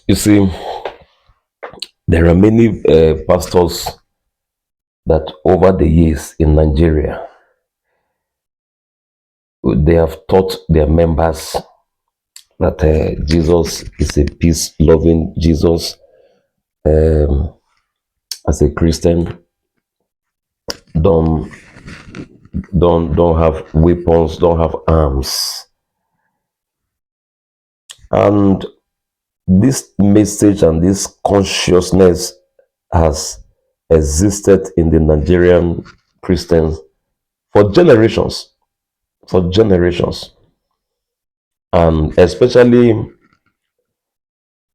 You see, there are many pastors that over the years in Nigeria, they have taught their members that Jesus is a peace-loving Jesus. Um, as a Christian, don't don't have weapons, don't have arms, and this message and this consciousness has existed in the Nigerian Christians for generations, for generations, and especially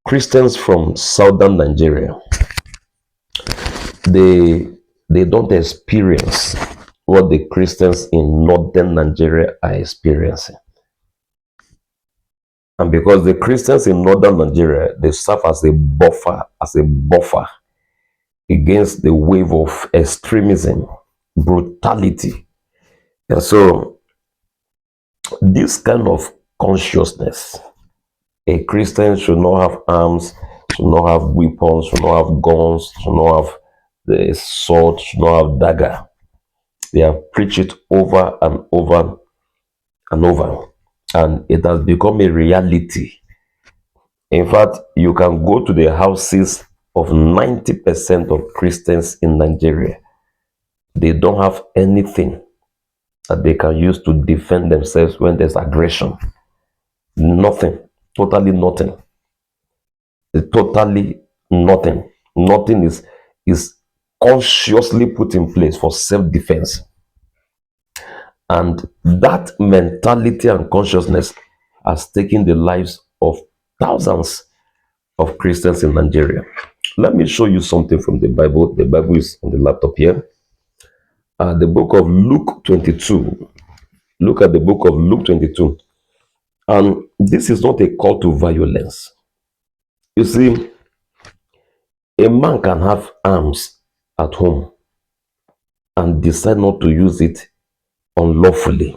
Christians from southern Nigeria. They they don't experience what the Christians in northern Nigeria are experiencing. And because the Christians in northern Nigeria, they serve as a buffer against the wave of extremism, brutality. And so this kind of consciousness, a Christian should not have arms, should not have weapons, should not have guns, should not have the sword, should not have dagger. They have preached it over and over and over, and it has become a reality. In fact, you can go to the houses of 90% of Christians in Nigeria. They don't have anything that they can use to defend themselves when there's aggression. Nothing. Totally nothing. Totally nothing. Nothing is consciously put in place for self-defense. And that mentality and consciousness has taken the lives of thousands of Christians in Nigeria. Let me show you something from the Bible. The Bible is on the laptop here. The book of Luke 22. Look at the book of Luke 22. And this is not a call to violence. You see, a man can have arms at home and decide not to use it unlawfully.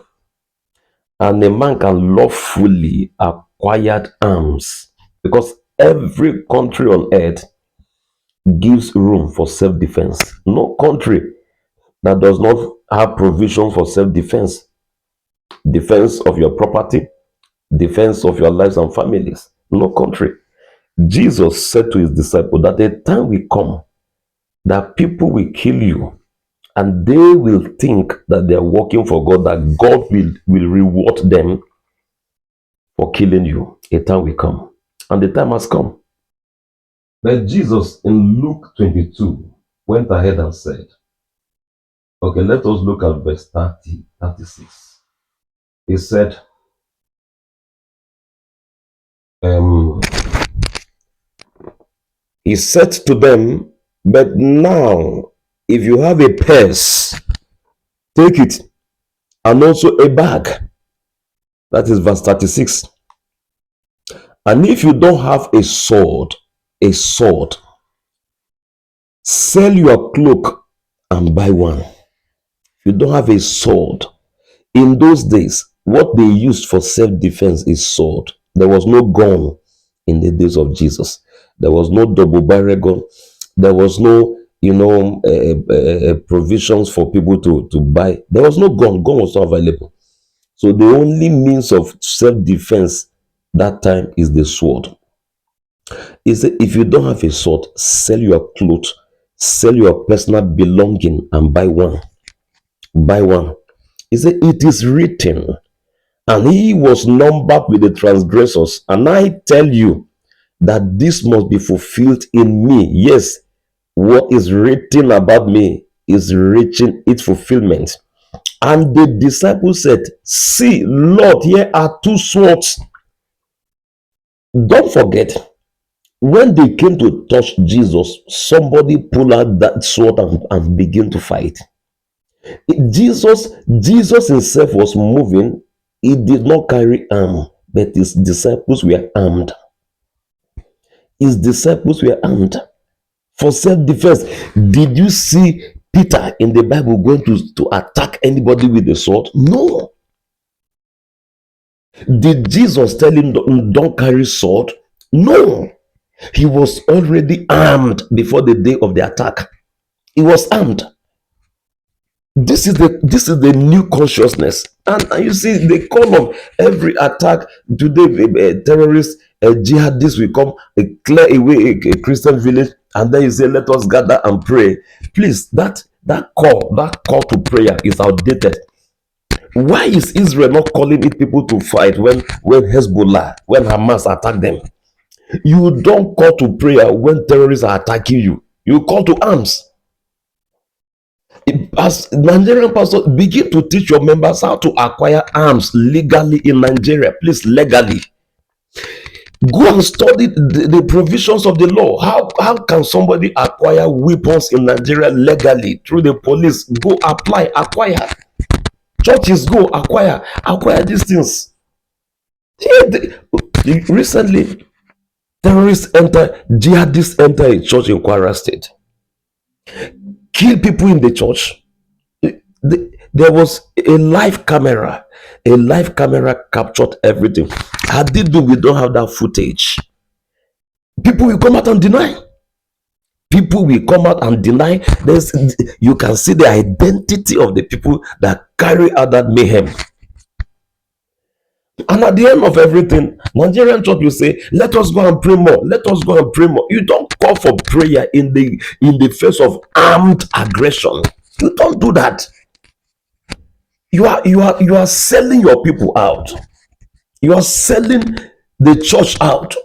And a man can lawfully acquire arms, because every country on earth gives room for self-defense. No country that does not have provision for self-defense, defense of your property, defense of your lives and families. No country. Jesus said to his disciples that a time will come that people will kill you, and they will think that they are working for God, that God will reward them for killing you. A time will come, and the time has come. But Jesus in Luke 22 went ahead and said, okay, let us look at verse 36. He said, he said to them, but now, if you have a purse, take it, and also a bag. That is verse 36. And if you don't have a sword, sell your cloak and buy one. If you don't have a sword, in those days, what they used for self-defense is sword. There was no gun in the days of Jesus. There was no double barrel gun. There was no, provisions for people to buy. There was no gun. Gun was not available. So the only means of self-defense that time is the sword. He said, if you don't have a sword, sell your clothes, sell your personal belonging and buy one. Buy one. He said, it is written, and he was numbered with the transgressors. And I tell you that this must be fulfilled in me. Yes, what is written about me is reaching its fulfillment. And the disciples said, see, Lord, here are two swords. Don't forget, when they came to touch Jesus, somebody pulled out that sword and began to fight. Jesus himself was moving. He did not carry arm, but his disciples were armed. His disciples were armed for self-defense. Did you see Peter in the Bible going to attack anybody with a sword? No. Did Jesus tell him don't carry sword? No. He was already armed before the day of the attack. He was armed. This is the new consciousness, and you see the call of every attack today. Terrorists, jihadists will come, clear away a Christian village, and then you say, "Let us gather and pray." Please, that call to prayer is outdated. Why is Israel not calling it people to fight when HEZBOLLAH, when Hamas attack them? You don't call to prayer when terrorists are attacking you. You call to arms. As Nigerian pastors, begin to teach your members how to acquire arms legally in Nigeria. Please, legally. Go and study the provisions of the law. How can somebody acquire weapons in Nigeria legally through the police? Go apply, acquire. Churches go acquire these things. Recently, jihadists enter a church in Kwara State, kill people in the church. There was a live camera. Captured everything. Had they been, we don't have that footage. People will come out and deny. You can see the identity of the people that carry out that mayhem. And at the end of everything, Nigerian church will say, "Let us go and pray more. Let us go and pray more." You don't call for prayer in the face of armed aggression. You don't do that. You are selling your people out. You are selling the church out.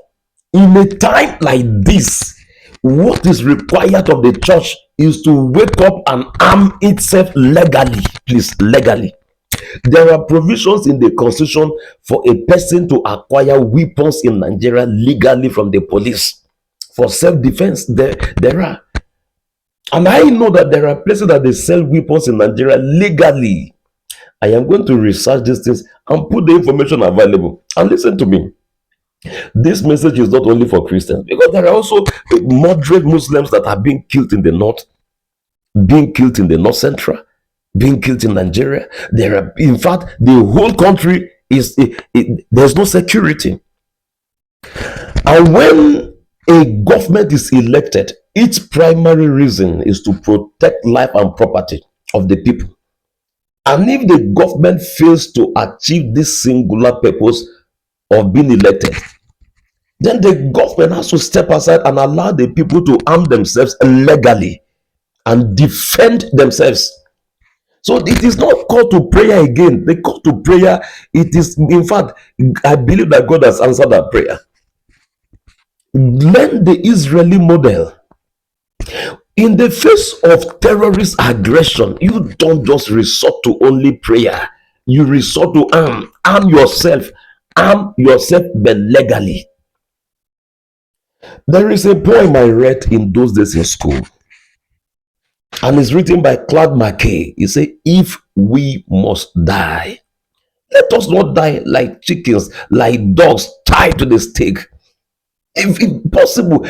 In a time like this, what is required of the church is to wake up and arm itself legally. Please, legally. There are provisions in the constitution for a person to acquire weapons in Nigeria legally from the police for self-defense. There are. And I know that there are places that they sell weapons in Nigeria legally. I am going to research these things and put the information available. And listen to me. This message is not only for Christians, because there are also moderate Muslims that are being killed in the north, being killed in the north central, being killed in Nigeria. There are, in fact, the whole country there's no security. And when a government is elected, its primary reason is to protect life and property of the people. And if the government fails to achieve this singular purpose of being elected, then the government has to step aside and allow the people to arm themselves legally and defend themselves. So it is not called to prayer again. The call to prayer, it is, in fact, I believe that God has answered that prayer. Learn the Israeli model. In the face of terrorist aggression, you don't just resort to only prayer. You resort to arm yourself, but legally. There is a poem I read in those days in school, and it's written by Claude McKay. He said, "If we must die, let us not die like chickens, like dogs tied to the stake. If possible,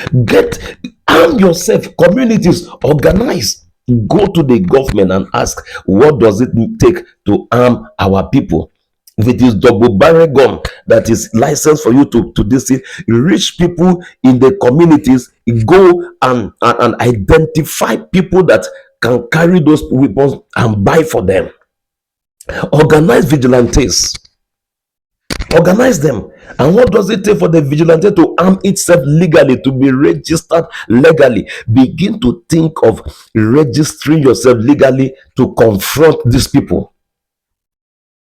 arm yourself, communities, organize. Go to the government and ask, what does it take to arm our people? If it is double barrel gun that is licensed for you to this thing, reach people in the communities, go and identify people that can carry those weapons and buy for them. Organize vigilantes. Organize them. And what does it take for the vigilante to arm itself legally, to be registered legally? Begin to think of registering yourself legally to confront these people.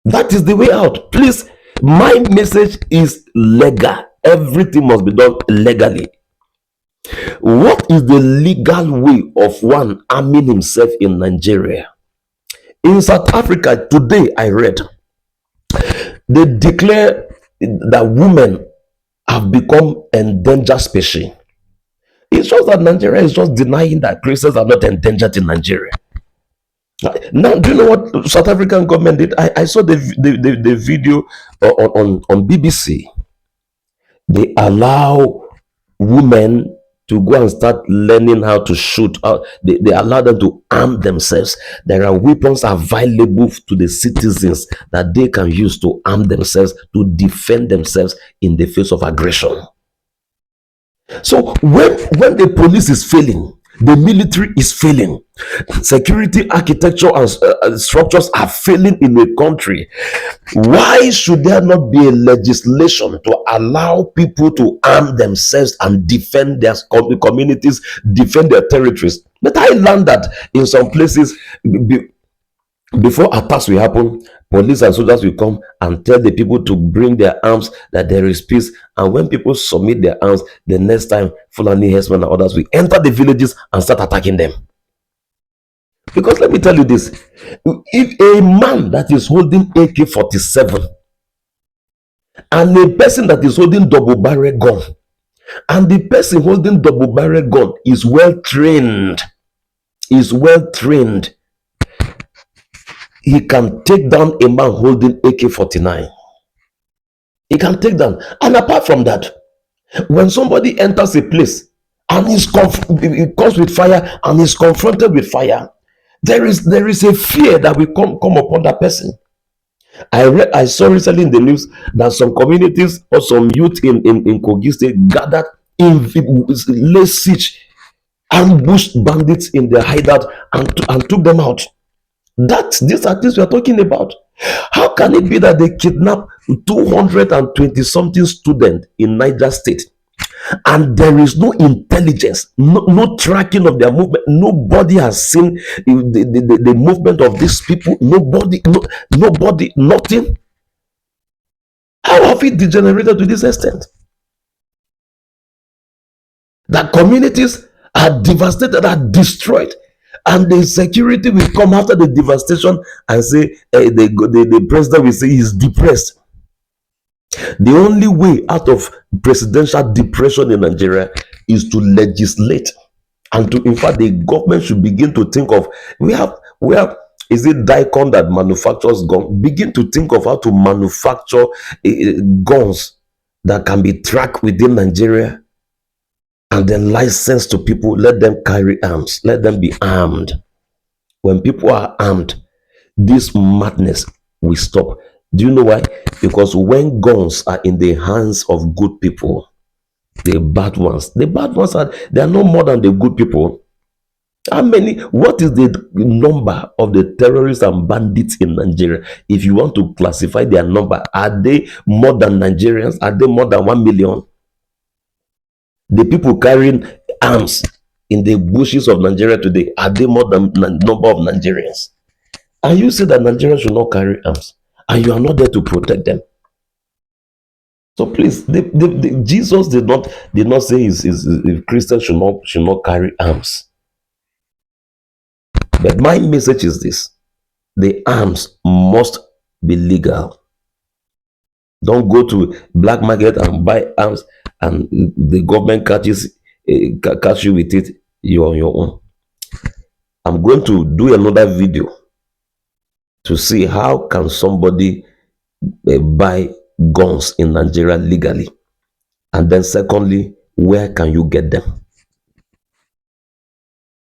That is the way out. Please, my message is legal. Everything must be done legally. What is the legal way of one arming himself in Nigeria? In South Africa, today I read, they declare that women have become endangered species. It shows that Nigeria is just denying that Christians are not endangered in Nigeria. Now, do you know what South African government did? I saw the video on BBC. They allow women to go and start learning how to shoot. They allow them to arm themselves. There are weapons available to the citizens that they can use to arm themselves, to defend themselves in the face of aggression. So when the police is failing, the military is failing, security architecture and structures are failing in a country, why should there not be a legislation to allow people to arm themselves and defend their communities, defend their territories? But I learned that in some places, before attacks will happen, police and soldiers will come and tell the people to bring their arms, that there is peace. And when people submit their arms, the next time Fulani herdsmen and others will enter the villages and start attacking them. Because let me tell you this, if a man that is holding AK-47 and a person that is holding double barrel gun, and the person holding double barrel gun is well trained, he can take down a man holding AK-49. He can take down. And apart from that, when somebody enters a place and he comes with fire and is confronted with fire, there is a fear that will come upon that person. I saw recently in the news that some communities or some youth in Kogi State gathered in lay siege, ambushed bandits in their hideout and took them out. These are things we are talking about. How can it be that they kidnap 220 something students in Niger State and there is no intelligence, no tracking of their movement? Nobody has seen the movement of these people. Nobody, nothing. How have it degenerated to this extent that communities are devastated, are destroyed, and the security will come after the devastation and say the president will say he's depressed? The only way out of presidential depression in Nigeria is to legislate, and to, in fact, the government should begin to think of, we have is it Dicon that manufactures guns? Begin to think of how to manufacture guns that can be tracked within Nigeria and then licensed to people. Let them carry arms, let them be armed. When people are armed, this madness will stop. Do you know why? Because when guns are in the hands of good people, the bad ones are, they are no more than the good people. What is the number of the terrorists and bandits in Nigeria? If you want to classify their number, are they more than Nigerians? Are they more than 1 million? The people carrying arms in the bushes of Nigeria today, are they more than number of Nigerians? And you say that Nigerians should not carry arms, and you are not there to protect them. So please, Jesus did not say Christians should not carry arms. But my message is this: the arms must be legal. Don't go to black market and buy arms, and the government catch you with it. You're on your own. I'm going to do another video to see how can somebody buy guns in Nigeria legally, and then secondly, where can you get them?